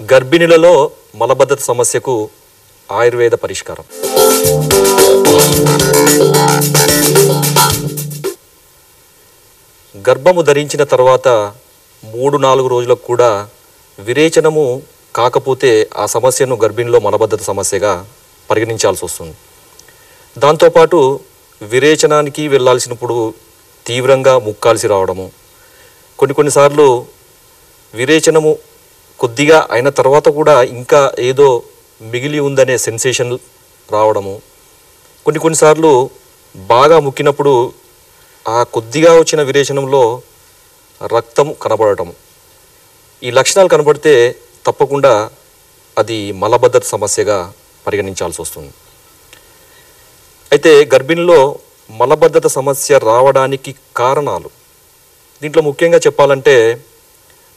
గర్భిణులలో మలబద్ధత సమస్యకు ఆయుర్వేద పరిష్కారం. గర్భము ధరించిన తర్వాత 3-4 రోజులకు కూడా విరేచనము కాకపోతే ఆ సమస్యను గర్భిణిలో మలబద్ధత సమస్యగా పరిగణించాల్సి వస్తుంది. దాంతోపాటు విరేచనానికి వెళ్ళాల్సినప్పుడు తీవ్రంగా ముక్కాల్సి రావడము, కొన్నిసార్లు విరేచనము కొద్దిగా అయిన తర్వాత కూడా ఇంకా ఏదో మిగిలి ఉందనే సెన్సేషన్ రావడము, కొన్నిసార్లు బాగా ముక్కినప్పుడు ఆ కొద్దిగా వచ్చిన విరేచనంలో రక్తం కనబడటం, ఈ లక్షణాలు కనబడితే తప్పకుండా అది మలబద్ధత సమస్యగా పరిగణించాల్సి వస్తుంది. అయితే గర్భిణిలో మలబద్ధత సమస్య రావడానికి కారణాలు, దీంట్లో ముఖ్యంగా చెప్పాలంటే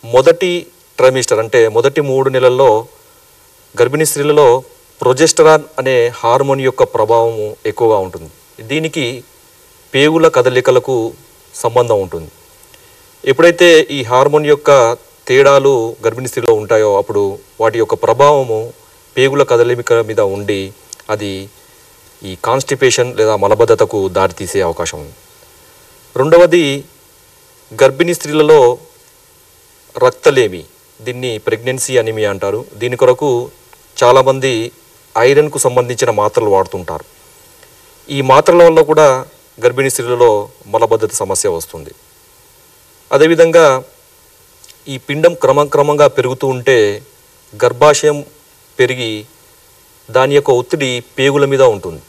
మొదటి ట్రైమిస్టర్ అంటే మొదటి 3 నెలల్లో గర్భిణీ స్త్రీలలో ప్రొజెస్టరాన్ అనే హార్మోన్ యొక్క ప్రభావము ఎక్కువగా ఉంటుంది. దీనికి పేగుల కదలికలకు సంబంధం ఉంటుంది. ఎప్పుడైతే ఈ హార్మోన్ యొక్క తేడాలు గర్భిణీ స్త్రీలో ఉంటాయో అప్పుడు వాటి యొక్క ప్రభావము పేగుల కదలిక మీద ఉండి అది ఈ కాన్స్టిపేషన్ లేదా మలబద్ధతకు దారితీసే అవకాశం ఉంది. రెండవది, గర్భిణీ స్త్రీలలో రక్తలేమి, దీన్ని ప్రెగ్నెన్సీ అనిమియా అంటారు. దీని కొరకు చాలామంది ఐరన్కు సంబంధించిన మాత్రలు వాడుతుంటారు. ఈ మాత్రల వల్ల కూడా గర్భిణీ స్త్రీలలో మలబద్ధత సమస్య వస్తుంది. అదేవిధంగా ఈ పిండం క్రమంగా పెరుగుతూ ఉంటే గర్భాశయం పెరిగి దాని యొక్క ఒత్తిడి పేగుల మీద ఉంటుంది.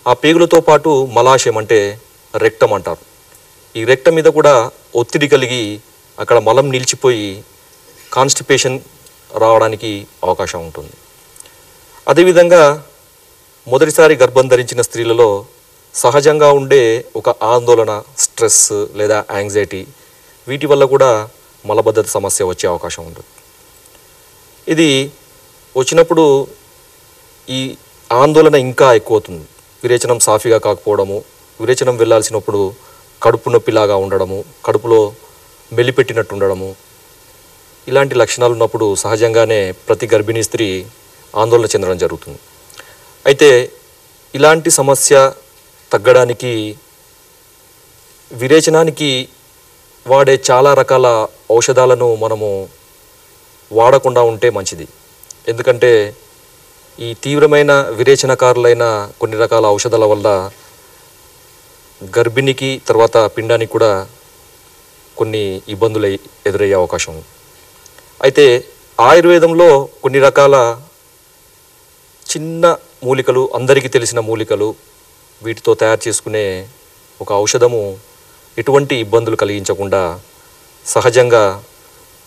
ఆ పేగులతో పాటు మలాశయం అంటే రెక్టం అంటారు. ఈ రెక్టం మీద కూడా ఒత్తిడి కలిగి అక్కడ మలం నిలిచిపోయి కాన్స్టిపేషన్ రావడానికి అవకాశం ఉంటుంది. అదేవిధంగా మొదటిసారి గర్భం ధరించిన స్త్రీలలో సహజంగా ఉండే ఒక ఆందోళన, స్ట్రెస్ లేదా యాంగ్జైటీ, వీటి వల్ల కూడా మలబద్ధత సమస్య వచ్చే అవకాశం ఉంటుంది. ఇది వచ్చినప్పుడు ఈ ఆందోళన ఇంకా ఎక్కువ అవుతుంది. విరేచనం సాఫీగా కాకపోవడము, విరేచనం వెళ్ళాల్సినప్పుడు కడుపు నొప్పిలాగా ఉండడము, కడుపులో మెలిపెట్టినట్టు ఉండడము, ఇలాంటి లక్షణాలు ఉన్నప్పుడు సహజంగానే ప్రతి గర్భిణీ స్త్రీ ఆందోళన చెందడం జరుగుతుంది. అయితే ఇలాంటి సమస్య తగ్గడానికి విరేచనానికి వాడే చాలా రకాల ఔషధాలను మనము వాడకుండా ఉంటే మంచిది. ఎందుకంటే ఈ తీవ్రమైన విరేచనకారులైన కొన్ని రకాల ఔషధాల వల్ల గర్భిణికి తర్వాత పిండానికి కూడా కొన్ని ఇబ్బందులు ఎదురయ్యే అవకాశం ఉంది. అయితే ఆయుర్వేదంలో కొన్ని రకాల చిన్న మూలికలు, అందరికీ తెలిసిన మూలికలు, వీటితో తయారు చేసుకునే ఒక ఔషధము ఎటువంటి ఇబ్బందులు కలిగించకుండా సహజంగా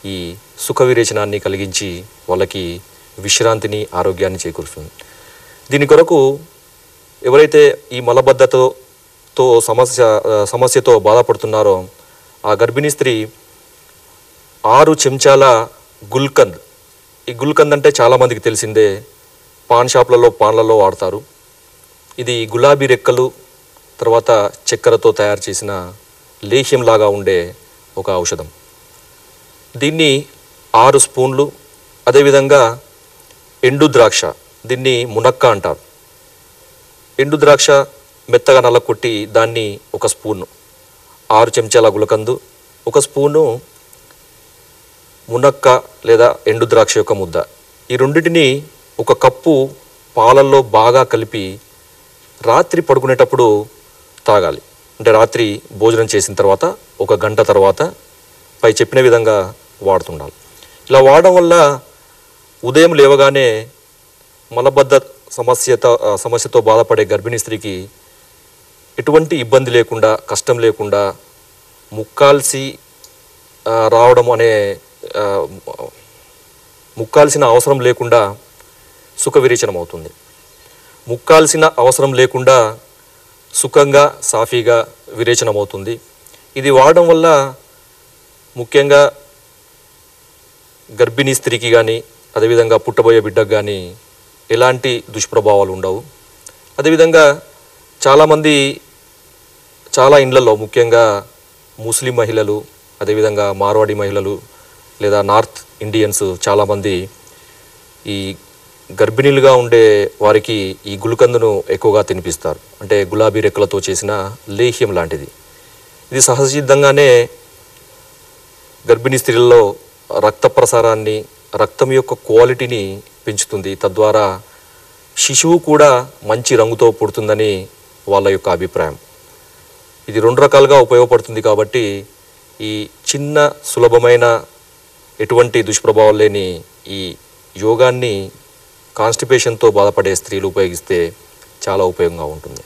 ఈ సుఖ విరేచనాన్ని కలిగించి వాళ్ళకి విశ్రాంతిని, ఆరోగ్యాన్ని చేకూరుస్తుంది. దీని కొరకు ఎవరైతే ఈ మలబద్ధతతో సమస్యతో బాధపడుతున్నారో ఆ గర్భిణీ స్త్రీ 6 చెంచాల గుల్కంద్, ఈ గుల్కంద్ అంటే చాలామందికి తెలిసిందే, పాన్ షాప్లలో పాన్లలో వాడతారు. ఇది గులాబీ రెక్కలు తర్వాత చక్కెరతో తయారు చేసిన లేహ్యంలాగా ఉండే ఒక ఔషధం. దీన్ని 6 స్పూన్లు, అదేవిధంగా ఎండు ద్రాక్ష, దీన్ని మునక్క అంటారు. ఎండు ద్రాక్ష మెత్తగా నల్లకొట్టి దాన్ని 1 స్పూను, 6 చెంచాల గులకందు, 1 స్పూను మునక్క లేదా ఎండు ద్రాక్ష యొక్క ముద్ద, ఈ రెండింటిని 1 కప్పు పాలల్లో బాగా కలిపి రాత్రి పడుకునేటప్పుడు తాగాలి. అంటే రాత్రి భోజనం చేసిన తర్వాత 1 గంట తర్వాత పై చెప్పిన విధంగా వాడుతుండాలి. ఇలా వాడడం వల్ల ఉదయం లేవగానే మలబద్ధత సమస్యతో బాధపడే గర్భిణీ స్త్రీకి ఎటువంటి ఇబ్బంది లేకుండా, కష్టం లేకుండా, ముక్కాల్సి రావడం అనే ముక్కాల్సిన అవసరం లేకుండా సుఖ విరేచనం అవుతుంది. ముక్కాల్సిన అవసరం లేకుండా సుఖంగా, సాఫీగా విరేచనం అవుతుంది. ఇది వాడడం వల్ల ముఖ్యంగా గర్భిణీ స్త్రీకి కానీ అదేవిధంగా పుట్టబోయే బిడ్డకు కానీ ఎలాంటి దుష్ప్రభావాలు ఉండవు. అదేవిధంగా చాలామంది చాలా ఇండ్లలో ముఖ్యంగా ముస్లిం మహిళలు, అదేవిధంగా మార్వాడి మహిళలు లేదా నార్త్ ఇండియన్స్ చాలామంది ఈ గర్భిణీలుగా ఉండే వారికి ఈ గుల్కందును ఎక్కువగా తినిపిస్తారు. అంటే గులాబీ రెక్కలతో చేసిన లేహ్యం లాంటిది. ఇది సహజసిద్ధంగానే గర్భిణీ స్త్రీలలో రక్త ప్రసారాన్ని, రక్తం యొక్క క్వాలిటీని పెంచుతుంది. తద్వారా శిశువు కూడా మంచి రంగుతో పుడుతుందని వాళ్ళ యొక్క అభిప్రాయం. ఇది 2 రకాలుగా ఉపయోగపడుతుంది. కాబట్టి ఈ చిన్న సులభమైన ఎటువంటి దుష్ప్రభావాలు లేని ఈ యోగాన్ని కాన్స్టిపేషన్తో బాధపడే స్త్రీలు ఉపయోగిస్తే చాలా ఉపయోగంగా ఉంటుంది.